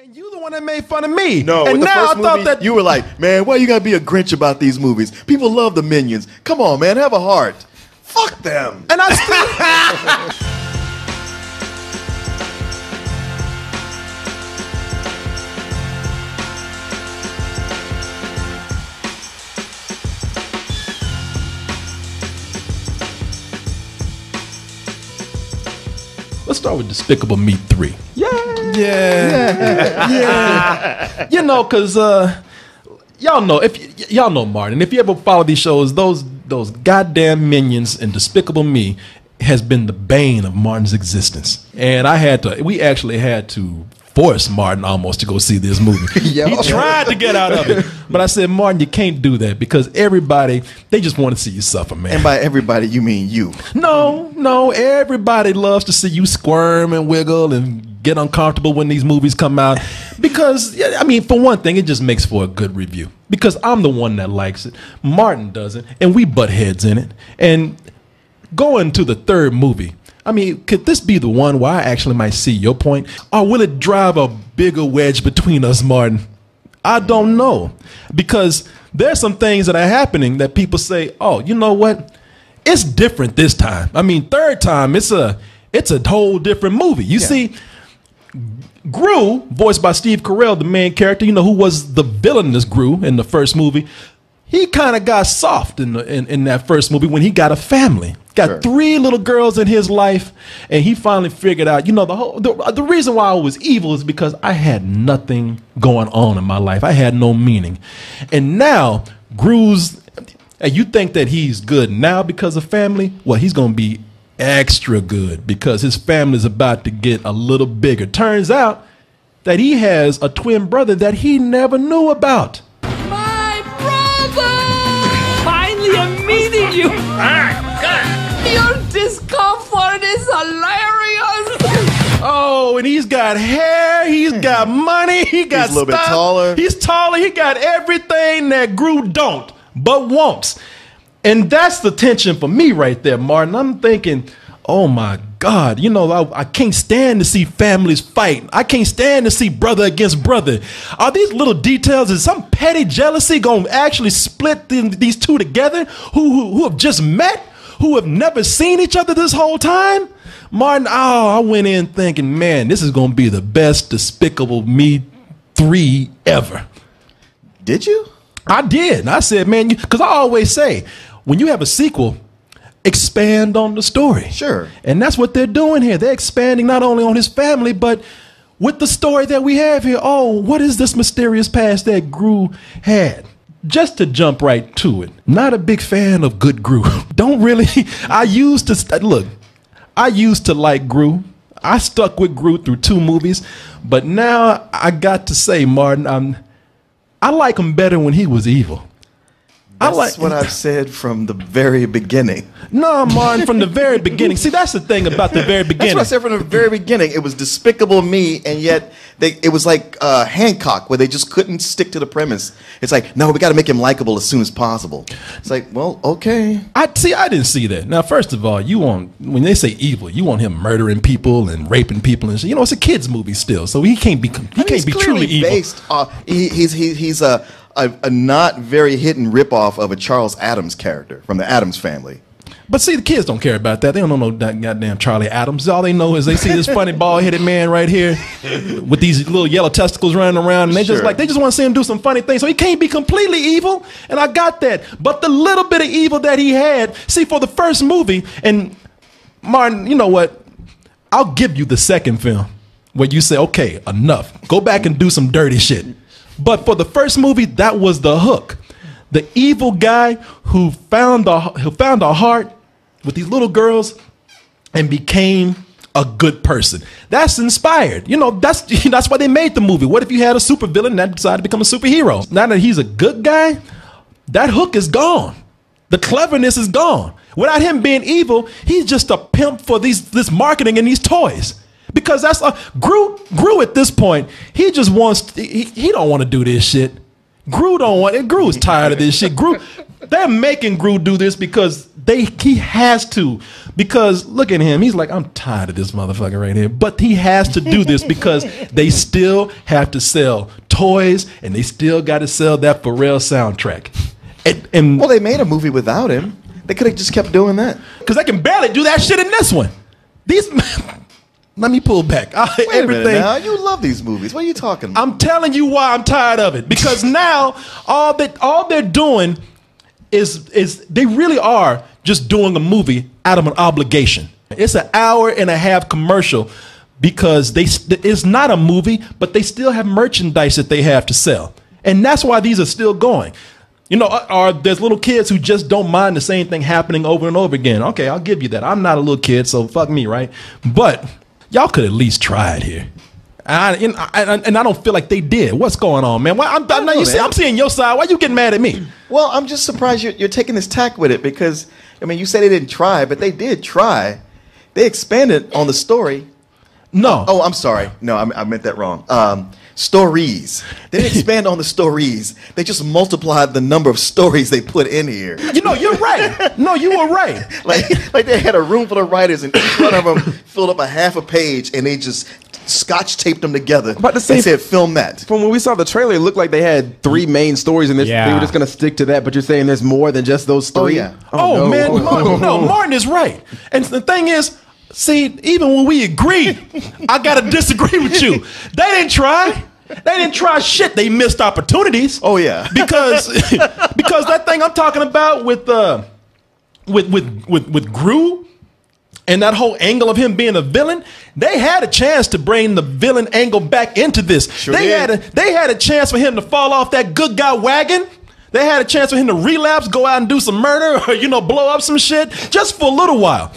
And you the one that made fun of me. No, and with now the first I thought movie, that you were like, man, why you gotta be a Grinch about these movies? People love the Minions. Come on, man, have a heart. Fuck them. And I still Let's start with Despicable Me 3. Yeah. You know, because y'all know Martin. If you ever follow these shows, those goddamn Minions and Despicable Me has been the bane of Martin's existence. And we actually had to force Martin almost to go see this movie. He tried to get out of it. But I said, Martin, you can't do that because everybody, they just want to see you suffer, man. And by everybody, you mean you. No, everybody loves to see you squirm and wiggle and get uncomfortable when these movies come out. Because, I mean, for one thing, it just makes for a good review. Because I'm the one that likes it. Martin doesn't. And we butt heads in it. And going to the third movie, I mean, could this be the one where I actually might see your point? Or will it drive a bigger wedge between us, Martin? I don't know. Because there's some things that are happening that people say, oh, you know what? It's different this time. I mean, third time, it's a whole different movie. You see, Gru, voiced by Steve Carell, the main character, you know, who was the villainous Gru in the first movie, he kind of got soft in that first movie when he got a family. Got 3 little girls in his life, and he finally figured out, you know, the reason why I was evil is because I had nothing going on in my life. I had no meaning. And now, Gru's, and you think that he's good now because of family? Well, he's going to be extra good because his family's about to get a little bigger. Turns out that he has a twin brother that he never knew about. My brother! Finally, I'm meeting you! Your discomfort is hilarious! Oh, and he's got hair, he's got money, he got He's a little bit taller. He's taller, he got everything that Gru don't, but wants. And that's the tension for me right there, Martin. I'm thinking, oh my God, you know, I can't stand to see families fight. I can't stand to see brother against brother. Are these little details, is some petty jealousy going to actually split these two together who have just met? Who have never seen each other this whole time? Martin, I went in thinking, man, this is going to be the best Despicable Me 3 ever. Did you? I did. And I said, man, because I always say, when you have a sequel, expand on the story. Sure. And that's what they're doing here. They're expanding not only on his family, but with the story that we have here. Oh, what is this mysterious past that Gru had? Just to jump right to it, not a big fan of good Gru. Don't really. I used to like Gru. I stuck with Gru through 2 movies, but now I got to say, Martin, I like him better when he was evil. That's what I've said from the very beginning. No, Martin, from the very beginning. See, that's the thing about the very beginning. That's what I said from the very beginning. It was Despicable Me, and yet it was like Hancock, where they just couldn't stick to the premise. It's like, no, we got to make him likable as soon as possible. It's like, well, okay. I didn't see that. Now, first of all, when they say evil, you want him murdering people and raping people and shit. You know, it's a kids movie still, so he can't be truly evil. He's a not very hidden ripoff of a Charles Addams character from the Addams Family. But see, the kids don't care about that. They don't know no goddamn Charlie Addams. All they know is they see this funny bald-headed man right here with these little yellow testicles running around, and they just want to see him do some funny things. So he can't be completely evil, and I got that. But the little bit of evil that he had, see, for the first movie, and Martin, you know what? I'll give you the second film where you say, okay, enough. Go back and do some dirty shit. But for the first movie, that was the hook. The evil guy who found a heart with these little girls and became a good person. That's inspired. You know, that's why they made the movie. What if you had a supervillain that decided to become a superhero? Now that he's a good guy, that hook is gone. The cleverness is gone. Without him being evil, he's just a pimp for this marketing and these toys. Because that's Gru at this point, he just wants, he don't want to do this shit. Gru don't want it. Gru's tired of this shit. They're making Gru do this because he has to. Because look at him. He's like, I'm tired of this motherfucker right here. But he has to do this because they still have to sell toys and they still got to sell that Pharrell soundtrack. And well, they made a movie without him. They could have just kept doing that. Because they can barely do that shit in this one. Let me pull back. Wait a minute now. You love these movies. What are you talking about? I'm telling you why I'm tired of it. Because now all they're doing is they really are just doing a movie out of an obligation. It's an hour-and-a-half commercial because it's not a movie, but they still have merchandise that they have to sell. And that's why these are still going. You know, there's little kids who just don't mind the same thing happening over and over again. Okay, I'll give you that. I'm not a little kid, so fuck me, right? But y'all could at least try it here. And I don't feel like they did. What's going on, man? I'm seeing your side. Why you getting mad at me? Well, I'm just surprised you're taking this tack with it because, I mean, you say they didn't try, but they did try. They expanded on the story. No. Oh, I'm sorry. No, I meant that wrong. Stories. They didn't expand on the stories. They just multiplied the number of stories they put in here. You know, you're right. No, you were right. like they had a room full of writers and each one of them filled up a half a page and they just scotch taped them together and said, film that. From when we saw the trailer, it looked like they had 3 main stories and they were just going to stick to that. But you're saying there's more than just those 3? Oh, yeah. Oh, no. Man. No, Martin is right. And the thing is, see, even when we agree, I got to disagree with you. They didn't try. They didn't try shit. They missed opportunities. Oh, yeah. Because that thing I'm talking about with Gru and that whole angle of him being a villain, they had a chance to bring the villain angle back into this. Sure they did. had a chance for him to fall off that good guy wagon. They had a chance for him to relapse, go out and do some murder, or blow up some shit just for a little while.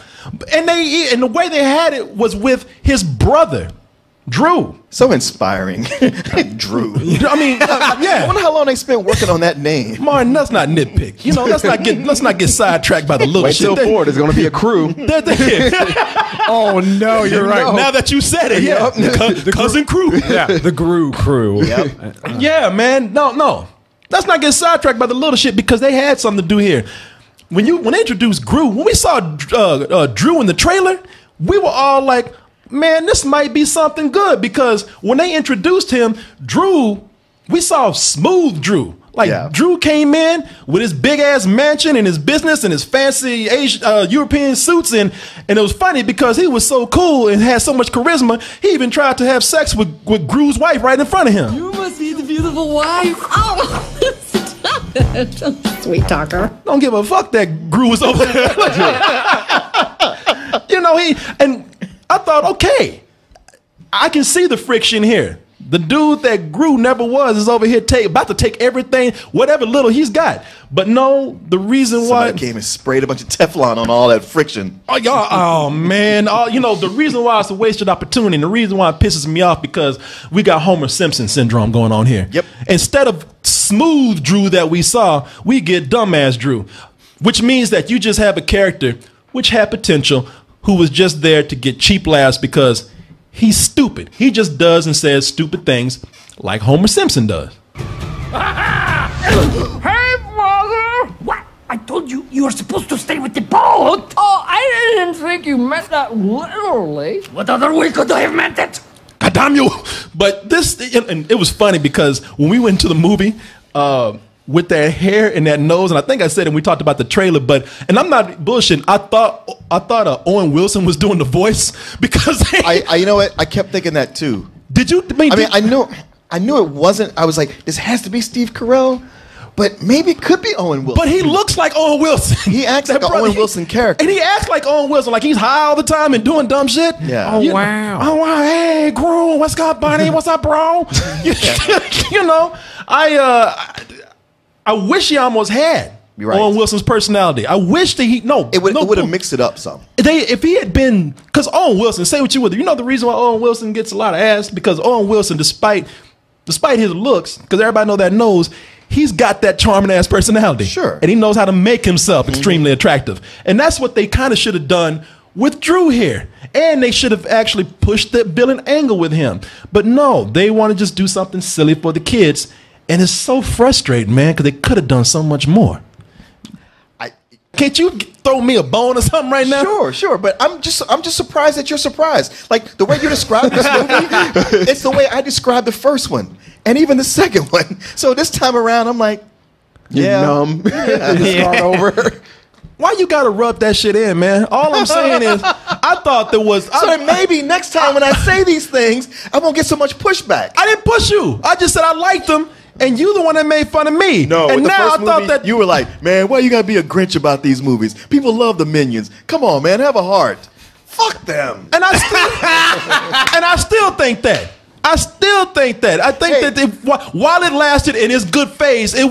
And the way they had it was with his brother, Drew. So inspiring. Drew. I mean, yeah. I wonder how long they spent working on that name. Martin, let's not nitpick. Let's not get sidetracked by the little Wait shit. till Ford is going to be a crew. Oh no, you're right. Now that you said it, yeah. The cousin crew. Yeah, the Gru crew. Yep. Yeah, man. No. Let's not get sidetracked by the little shit because they had something to do here. When they introduced Gru, when we saw Drew in the trailer, we were all like, man, this might be something good because when they introduced him, Drew, we saw smooth Drew. Drew came in with his big ass mansion and his business and his fancy European suits and it was funny because he was so cool and had so much charisma. He even tried to have sex with Gru's wife right in front of him. You must be the beautiful wife. Oh, stop it. Sweet talker. Don't give a fuck that Gru was over there. And I thought, okay, I can see the friction here. The dude that Gru never was is over here about to take everything, whatever little he's got. But no, the reason why Somebody came and sprayed a bunch of Teflon on all that friction. Oh man. The reason why it's a wasted opportunity and the reason why it pisses me off because we got Homer Simpson syndrome going on here. Yep. Instead of smooth Drew that we saw, we get dumbass Drew, which means that you just have a character which had potential who was just there to get cheap laughs because he's stupid. He just does and says stupid things like Homer Simpson does. Hey, Father! What? I told you were supposed to stay with the boat. Oh, I didn't think you meant that literally. What other way could I have meant it? God damn you! But and it was funny because when we went to the movie, with that hair and that nose, and I think I said it when we talked about the trailer, and I'm not bullshitting. I thought Owen Wilson was doing the voice because you know what? I kept thinking that too. Did you? I knew it wasn't. I was like, this has to be Steve Carell, but maybe it could be Owen Wilson. But he looks like Owen Wilson. He acts like an Owen Wilson character, and he acts like Owen Wilson, like he's high all the time and doing dumb shit. Yeah. Oh wow. Oh wow. Hey, Gru, what's up, buddy? What's up, bro? I wish he almost had Owen Wilson's personality. I wish that it would have mixed it up some. If he had been, because Owen Wilson, say what you would, the reason why Owen Wilson gets a lot of ass because Owen Wilson, despite his looks, because everybody knows he's got that charming ass personality. Sure, and he knows how to make himself extremely attractive, and that's what they kind of should have done with Drew here. And they should have actually pushed the villain angle with him, but no, they want to just do something silly for the kids. And it's so frustrating, man, because they could have done so much more. Can't you throw me a bone or something right now? Sure, but I'm just surprised that you're surprised. Like the way you described this movie, it's the way I described the first one and even the second one. So this time around, I'm like, You're numb. Start over. Why you gotta rub that shit in, man? All I'm saying is, I thought there was. So that maybe next time when I say these things, I won't get so much pushback. I didn't push you. I just said I liked them. And you the one that made fun of me. No, and with the now first I thought movie, that you were like, man, why you gotta be a Grinch about these movies? People love the Minions. Come on, man, have a heart. Fuck them. And I still think that. I think that while it lasted in its good phase, it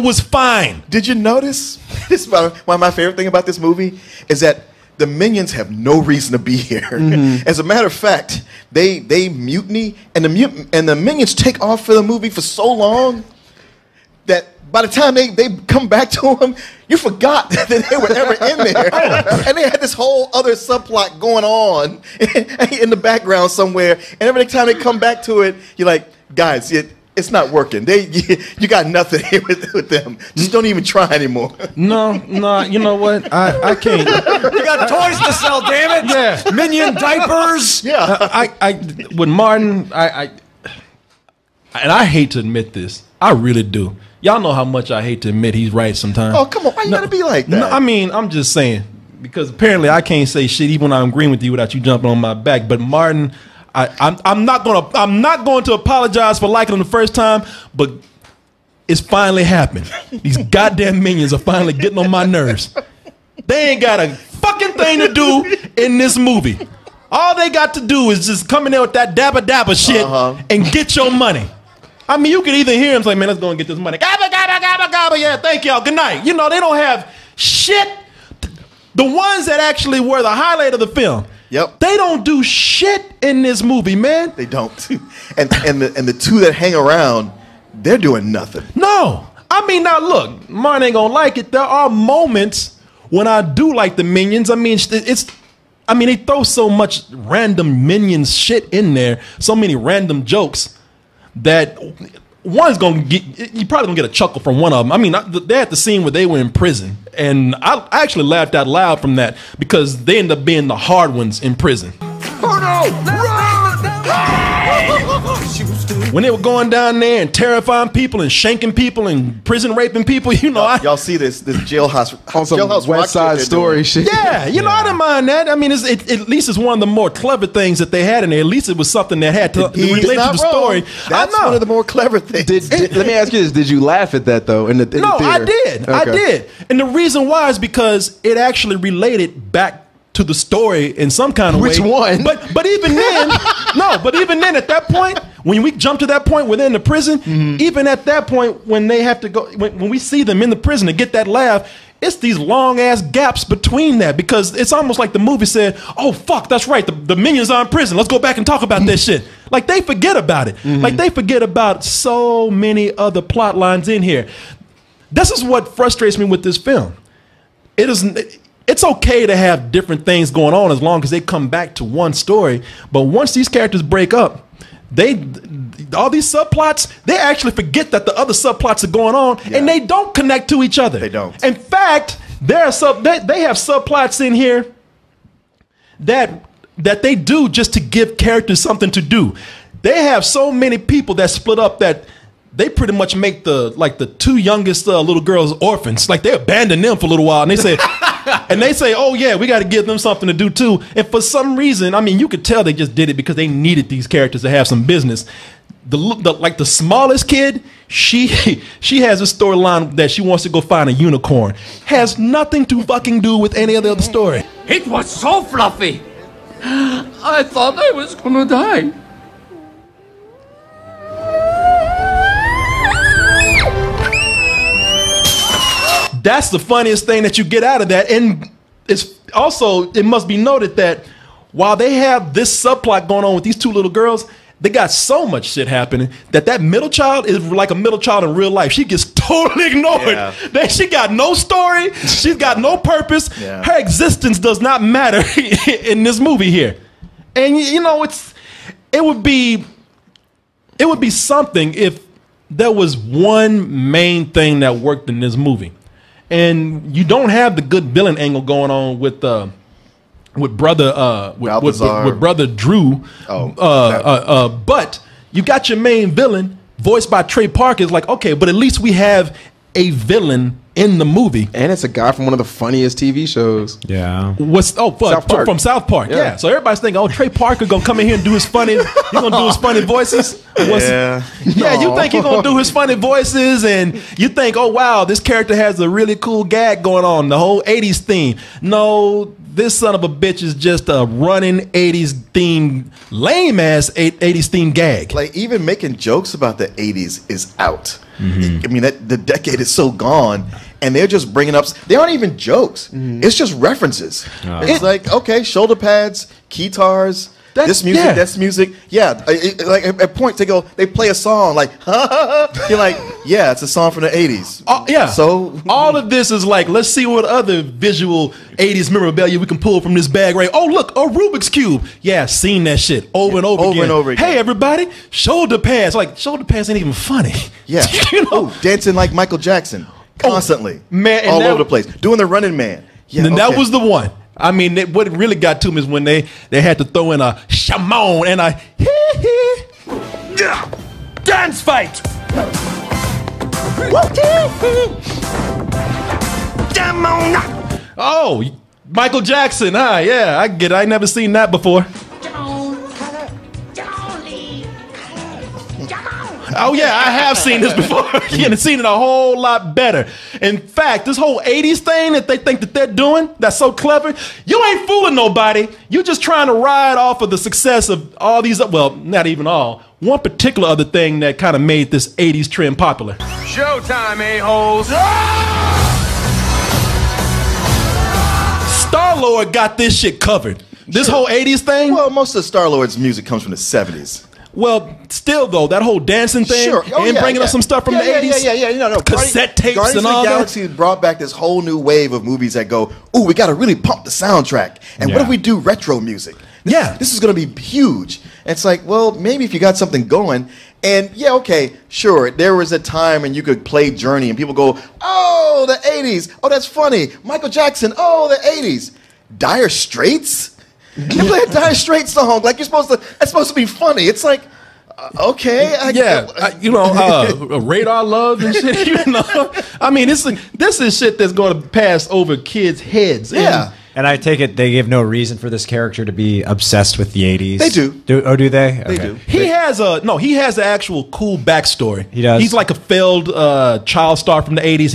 was fine. Did you notice? This is one of my favorite thing about this movie is that the Minions have no reason to be here. Mm-hmm. As a matter of fact, they mutiny, and the Minions take off for the movie for so long that by the time they come back to them, you forgot that they were ever in there. And they had this whole other subplot going on in the background somewhere. And every time they come back to it, you're like, guys, it's not working. You got nothing here with them. Just don't even try anymore. No, you know what? I can't. You got toys to sell, damn it. Yeah. Minion diapers. Yeah. I with Martin, and I hate to admit this. I really do. Y'all know how much I hate to admit he's right sometimes. Oh, come on. Why you gotta be like that? No, I mean, I'm just saying. Because apparently I can't say shit even when I'm agreeing with you without you jumping on my back. But Martin, I'm not going to apologize for liking him the first time, but it's finally happened. These goddamn Minions are finally getting on my nerves. They ain't got a fucking thing to do in this movie. All they got to do is just come in there with that dabba shit and get your money. I mean, you can either hear him say, man, let's go and get this money. Gabba, gabba, gabba, gabba. Yeah, thank y'all. Good night. You know, they don't have shit. The ones that actually were the highlight of the film. Yep. They don't do shit in this movie, man. They don't. And the two that hang around, they're doing nothing. No. I mean, now look, Martin ain't gonna like it. There are moments when I do like the Minions. I mean, they throw so much random Minions shit in there, so many random jokes that you're probably gonna get a chuckle from one of them. I mean, they had the scene where they were in prison, and I actually laughed out loud from that because they end up being the hard ones in prison. Oh no! Run! When they were going down there and terrifying people and shanking people and prison raping people, you know, y'all see this jailhouse on some West Side Story shit. Yeah, you know, I didn't mind that. I mean, at least it's one of the more clever things that they had in there. At least it was something that had to relate to the story. That's one of the more clever things. Let me ask you this: did you laugh at that though? In the theater? I did. Okay. I did, and the reason why is because it actually related back to the story in some kind of way. Which one? But even then, at that point, when we jump to that point where they're in the prison, even at that point when they have to go, when we see them in the prison to get that laugh, it's these long ass gaps between that because it's almost like the movie said, oh fuck, that's right, the Minions are in prison, let's go back and talk about this shit. Like they forget about it. Like they forget about so many other plot lines in here. This is what frustrates me with this film. It's okay to have different things going on as long as they come back to one story. But once these characters break up, all these subplots, they actually forget that the other subplots are going on, and they don't connect to each other. They don't. In fact, they have subplots in here that they do just to give characters something to do. They have so many people that split up that they pretty much make the two youngest little girls orphans. Like they abandon them for a little while, and they say. And they say, oh yeah, we got to give them something to do too. And for some reason, I mean, you could tell they just did it because they needed these characters to have some business. The smallest kid, she has a storyline that she wants to go find a unicorn. Has nothing to fucking do with any of the other story. It was so fluffy. I thought I was gonna die. That's the funniest thing that you get out of that. And it's also, it must be noted that while they have this subplot going on with these two little girls, they got so much shit happening that middle child is like a middle child in real life. She gets totally ignored. Yeah. That she got no story. She's got no purpose. Yeah. Her existence does not matter in this movie here. And you know, it would be something if there was one main thing that worked in this movie, and you don't have the good villain angle going on with brother with brother Drew. But you got your main villain voiced by Trey Parker. It's like, okay, but at least we have a villain in the movie, and it's a guy from one of the funniest TV shows. Yeah, from South Park. Yeah. So everybody's thinking, oh, Trey Parker gonna come in here and do his funny. He's gonna do his funny voices. Yeah. You think he's gonna do his funny voices, and you think, oh wow, this character has a really cool gag going on, the whole '80s theme. No, this son of a bitch is just a running '80s theme, lame ass '80s theme gag. Like even making jokes about the '80s is out. I mean, the decade is so gone, and they're just bringing up. They aren't even jokes. It's just references. It's like, okay, shoulder pads, guitars. This music, that's music. Yeah, like at points they play a song like, you're like, yeah, it's a song from the '80s. Yeah. So all of this is like, let's see what other visual '80s memorabilia we can pull from this bag. Right? Oh, look, a Rubik's cube. Yeah, seen that shit over and over again. Hey, everybody, shoulder pads. Like shoulder pads ain't even funny. Yeah. Dancing like Michael Jackson constantly, man, all over the place, doing the Running Man. Yeah, and that was the one. I mean, what it really got to me is when they had to throw in a shamon and a dance fight. Oh, Michael Jackson, huh? Yeah, I get it. I never seen that before. Oh yeah, I have seen this before. And seen it a whole lot better. In fact, this whole '80s thing that they think that they're doing, that's so clever, you ain't fooling nobody. You're just trying to ride off of the success of all these, well, not even all. One particular other thing that kind of made this '80s trend popular. Showtime, a-holes. Star-Lord got this shit covered. This whole '80s thing. Well, most of Star-Lord's music comes from the '70s. Well, still though, that whole dancing thing and bringing us some stuff from the '80s. No. Cassette tapes Guardians and all of the Galaxy brought back this whole new wave of movies that go, ooh, we got to really pump the soundtrack. And what if we do retro music? This is going to be huge. And it's like, well, maybe if you got something going. And yeah, okay, sure. There was a time when you could play Journey and people go, oh, the '80s. Oh, that's funny. Michael Jackson. Oh, the '80s. Dire Straits. You play a Dire Straits song like that's supposed to be funny. It's like, okay, radar love and shit. I mean, this is shit that's going to pass over kids' heads. Yeah. And I take it they give no reason for this character to be obsessed with the '80s. They do. Do they? They do. He has an actual cool backstory. He does. He's like a failed child star from the '80s.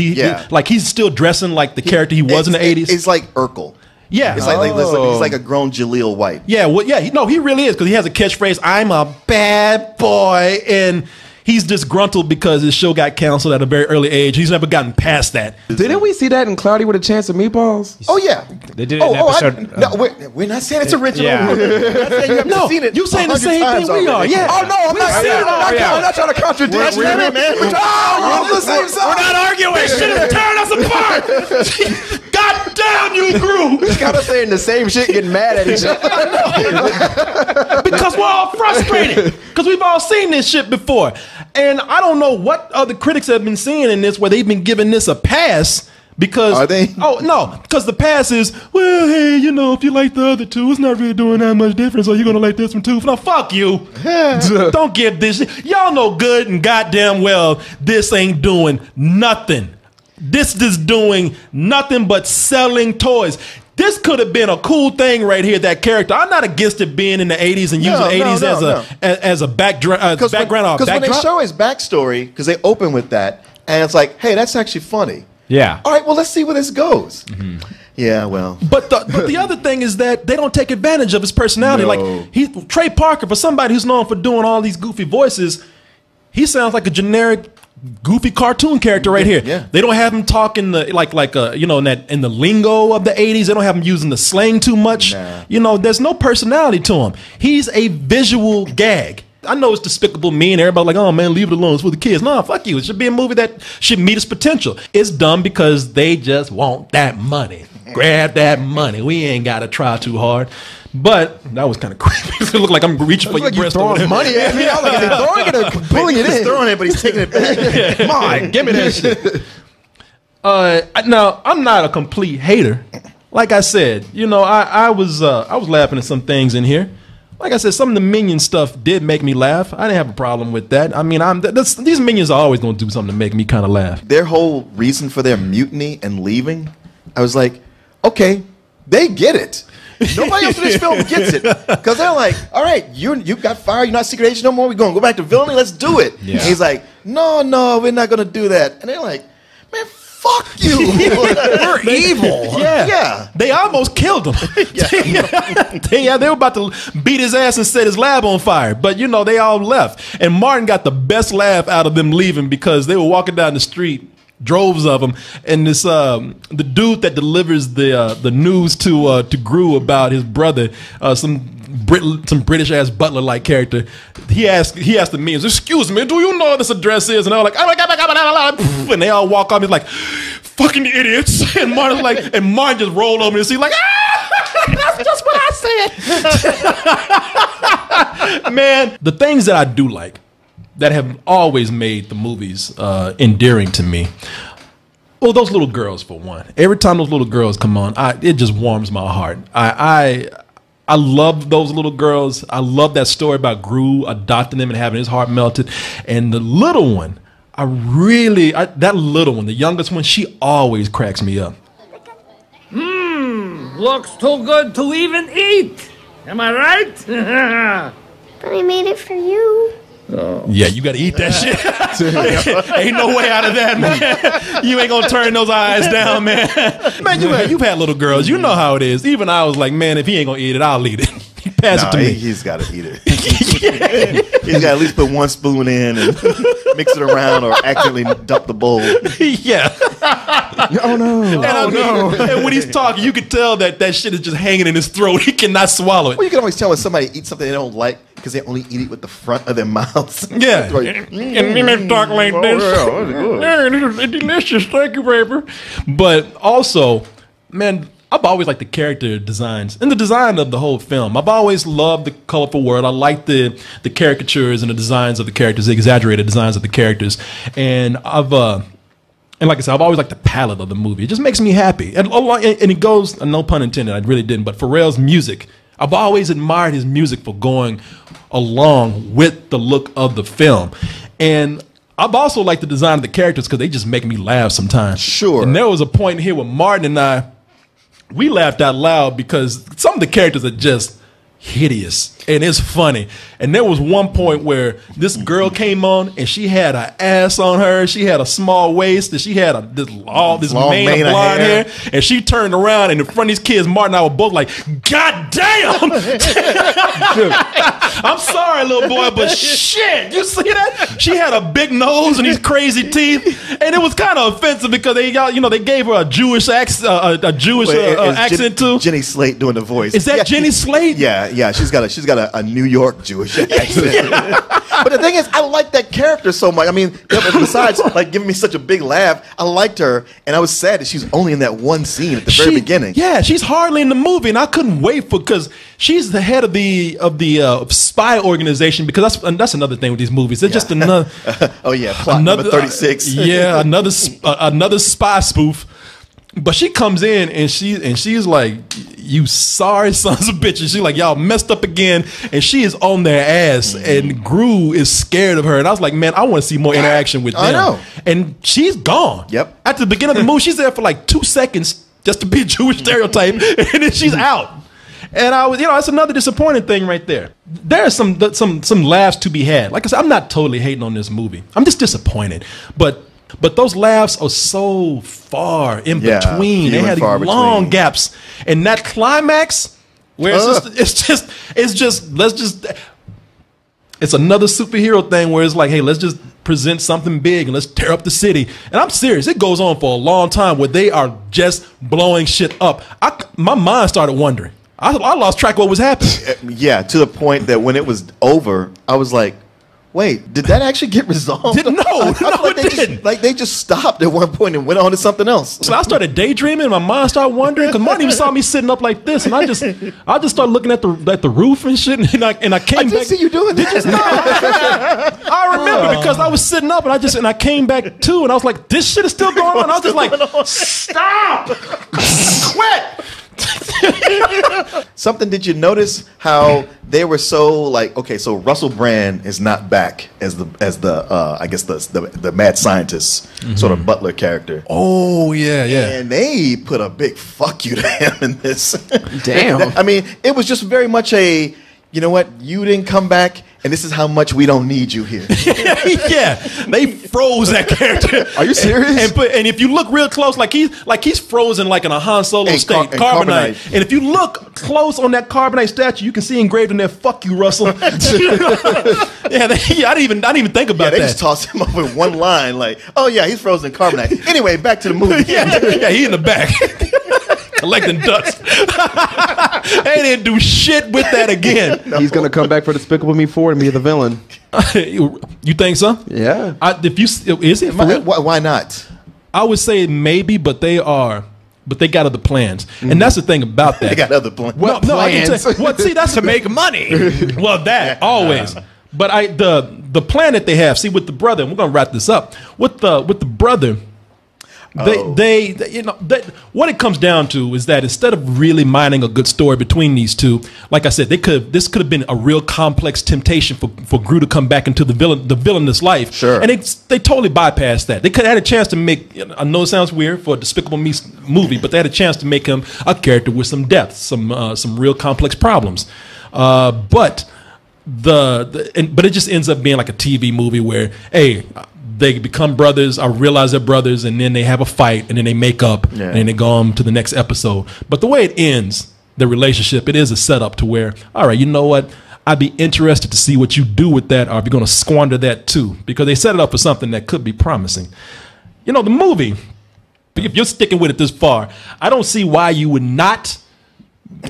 He's still dressing like the character he was in the '80s. It's like Urkel. Yeah, it's he's like a grown Jaleel White. Yeah, well, yeah, he really is because he has a catchphrase, "I'm a bad boy," and he's disgruntled because his show got canceled at a very early age. He's never gotten past that. Didn't we see that in Cloudy with a Chance of Meatballs? Oh yeah, they did it in episode. No, we're not saying it's original. Yeah. You haven't seen it. You saying the same thing we are? Yeah. Oh no, I'm not trying to contradict. We're not arguing. This shit is tearing us apart. God damn you, Gru! It's kind of saying the same shit, getting mad at each other. Because we're all frustrated. Because we've all seen this shit before. And I don't know what other critics have been seeing in this where they've been giving this a pass. Because are they? Oh no, because the pass is, well, hey, if you like the other two, it's not really doing that much difference. So you're gonna like this one too? No, fuck you. Don't give this shit. Y'all know good and goddamn well this ain't doing nothing. This is doing nothing but selling toys. This could have been a cool thing right here, that character. I'm not against it being in the 80s and using the 80s as a background. Because when they show his backstory, because they open with that, and it's like, hey, that's actually funny. Yeah. All right, well, let's see where this goes. Mm-hmm. Yeah, well. But the other thing is that they don't take advantage of his personality. No. Like, Trey Parker, for somebody who's known for doing all these goofy voices, he sounds like a generic goofy cartoon character right here. Yeah. They don't have him talking in the lingo of the 80s. They don't have him using the slang too much. Nah. There's no personality to him. He's a visual gag. I know it's Despicable Me and everybody like, oh man, leave it alone, it's for the kids. No, fuck you. It should be a movie that should meet its potential. It's dumb because they just want that money. Grab that money. We ain't got to try too hard. But that was kind of creepy. It looked like I'm reaching for your breast. Throwing money at me. I was like, is he throwing it or pulling it He's in? throwing it, but he's taking it back. Come on, give me that shit. Now I'm not a complete hater. Like I said, you know, I was laughing at some things in here. Like I said, some of the Minion stuff did make me laugh. I didn't have a problem with that. I mean, these Minions are always going to do something to make me kind of laugh. Their whole reason for their mutiny and leaving, I was like, okay, they get it. Nobody else in this film gets it. Because they're like, all right, you got fired. You're not secret agent no more. We're going to go back to villainy. Let's do it. Yeah. And he's like, no, we're not going to do that. And they're like, man, fuck you. We're evil. Yeah. They almost killed him. They were about to beat his ass and set his lab on fire. But, you know, they all left. And Martin got the best laugh out of them leaving because they were walking down the street, droves of them, and this the dude that delivers the news to Gru about his brother, some British ass butler like character, he asked the Minions, excuse me, do you know what this address is? And they were like, oh my god, and they all walk off. He's like, fucking idiots. And Martin's like, and Martin just rolled over and he's like, that's just what I said. Man, the things that I do like that have always made the movies endearing to me. Well, those little girls, for one. Every time those little girls come on, it just warms my heart. I love those little girls. I love that story about Gru adopting them and having his heart melted. And the little one, that little one, the youngest one, she always cracks me up. Looks too good to even eat. Am I right? But I made it for you. Oh. Yeah, you got to eat that shit. Ain't no way out of that, man. You ain't gonna turn those eyes down, man. Man, you've had little girls. You know how it is. Even I was like, man, if he ain't gonna eat it, I'll eat it. Pass it to me. He's got to eat it. He's got to at least put one spoon in and mix it around or accidentally dump the bowl. Yeah. Oh no. And when he's talking, you can tell that shit is just hanging in his throat. He cannot swallow it. Well, you can always tell when somebody eats something they don't like because they only eat it with the front of their mouths. Yeah. And let's talk like this. It's delicious. Thank you, baby. But also, man, I've always liked the character designs and the design of the whole film. I've always loved the colorful world. I like the caricatures and the designs of the characters, the exaggerated designs of the characters. And and like I said, I've always liked the palette of the movie. It just makes me happy. And it goes, no pun intended, I really didn't, but Pharrell's music, I've always admired his music for going along with the look of the film. And I've also liked the design of the characters because they just make me laugh sometimes. Sure. And there was a point here where Martin and I, we laughed out loud because some of the characters are just hideous and it's funny. And there was one point where this girl came on and she had an ass on her. She had a small waist and she had this long mane of blonde hair. And she turned around and in front of these kids, Martin and I were both like, God damn! I'm sorry, little boy, but shit, you see that? She had a big nose and these crazy teeth. And it was kind of offensive because they gave her a Jewish accent, accent too. Jenny Slate doing the voice. Is that Jenny Slate? Yeah. She's got a New York Jewish accent. But the thing is, I like that character so much. I mean, besides like giving me such a big laugh, I liked her, and I was sad that she's only in that one scene at the very beginning. Yeah, she's hardly in the movie, and I couldn't wait because she's the head of the spy organization. Because that's another thing with these movies. They're just another. Plot number 36. Another spy spoof. But she comes in and she's like, you sorry sons of bitches. She's like, y'all messed up again. And she is on their ass. And Gru is scared of her. And I was like, man, I want to see more interaction with them. I know. And she's gone. Yep. At the beginning of the movie, she's there for like 2 seconds just to be a Jewish stereotype. And then she's out. And I was, that's another disappointing thing right there. There's some laughs to be had. Like I said, I'm not totally hating on this movie. I'm just disappointed. But those laughs are so far in between. They had long gaps. And that climax, where it's another superhero thing where it's like, hey, let's just present something big and let's tear up the city. And I'm serious. It goes on for a long time where they are just blowing shit up. My mind started wondering. I lost track of what was happening. Yeah, to the point that when it was over, I was like, Wait, did that actually get resolved? No, it didn't. They just stopped at one point and went on to something else. So I started daydreaming. My mind started wandering because Martin even saw me sitting up like this, and I just started looking at the roof and shit, and I came back. I did see you doing that. I remember because I was sitting up, and I came back too, and I was like, this shit is still going on. I was just like, stop, quit. Something, did you notice how they were so like, okay, so Russell Brand is not back as the I guess the mad scientist sort of butler character. Oh yeah. And they put a big fuck you to him in this. Damn. I mean, it was just very much a, you know what, you didn't come back, and this is how much we don't need you here. Yeah, they froze that character. Are you serious? And if you look real close, like he's frozen like in a Han Solo state, carbonite. And if you look close on that carbonite statue, you can see engraved in there, "Fuck you, Russell." Yeah, I didn't even think about They that. just tossed him up in one line, like, oh yeah, he's frozen in carbonite. Anyway, back to the movie. Yeah, he in the back. Collecting dust. They didn't do shit with that again. He's gonna come back for Despicable Me 4 and be the villain. You think so? Yeah. Is it? For real? Why not? I would say maybe, but they got other plans, and that's the thing about that. They got other plans. Well, no, I can say, well, see, that's to make money. Well, that always. But the plan that they have, see, with the brother, and we're gonna wrap this up with the brother. They what it comes down to is that instead of really mining a good story between these two, like I said, this could have been a real complex temptation for Gru to come back into the villainous life. Sure. And they totally bypassed that. They could have had a chance to make, I know it sounds weird for a Despicable Me movie, but they had a chance to make him a character with some depth, some real complex problems. But it just ends up being like a TV movie where, hey, they become brothers or realize they're brothers, and then they have a fight, and then they make up, and then they go on to the next episode. But the way it ends, the relationship, it is a setup to where, all right, you know what? I'd be interested to see what you do with that, or if you're going to squander that too, because they set it up for something that could be promising. You know, the movie, if you're sticking with it this far, I don't see why you would not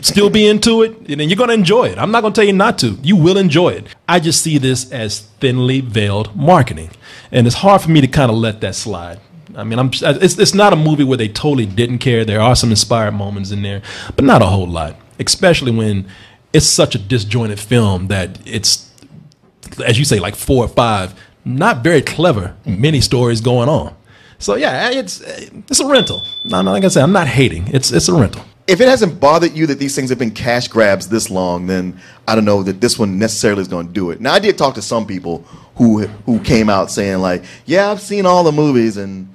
still be into it, and then you're going to enjoy it. I'm not going to tell you not to. You will enjoy it. I just see this as thinly veiled marketing, and it's hard for me to kind of let that slide. I mean, it's not a movie where they totally didn't care. There are some inspired moments in there, but not a whole lot, especially when it's such a disjointed film that it's, as you say, like 4 or 5 not very clever mini stories going on. So yeah, it's a rental. Like I said, I'm not hating. It's a rental. If it hasn't bothered you that these things have been cash grabs this long, then I don't know that this one necessarily is going to do it. Now, I did talk to some people who came out saying like, yeah, I've seen all the movies and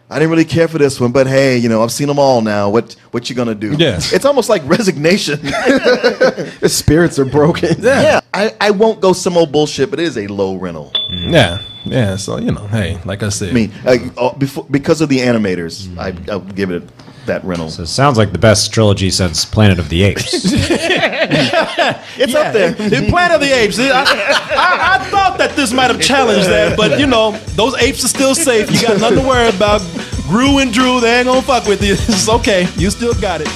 I didn't really care for this one, but hey, you know, I've seen them all now. What you gonna do? Yeah. It's almost like resignation. The spirits are broken. Yeah. I won't go some old bullshit, but it is a low rental. Yeah. So, you know, hey, like I said. I mean, because of the animators, I'll give it that rental. So it sounds like the best trilogy since Planet of the Apes. It's up there. The Planet of the Apes. I thought that this might have challenged that, but you know, those apes are still safe. You got nothing to worry about. Gru and Drew, they ain't gonna fuck with you. It's okay. You still got it.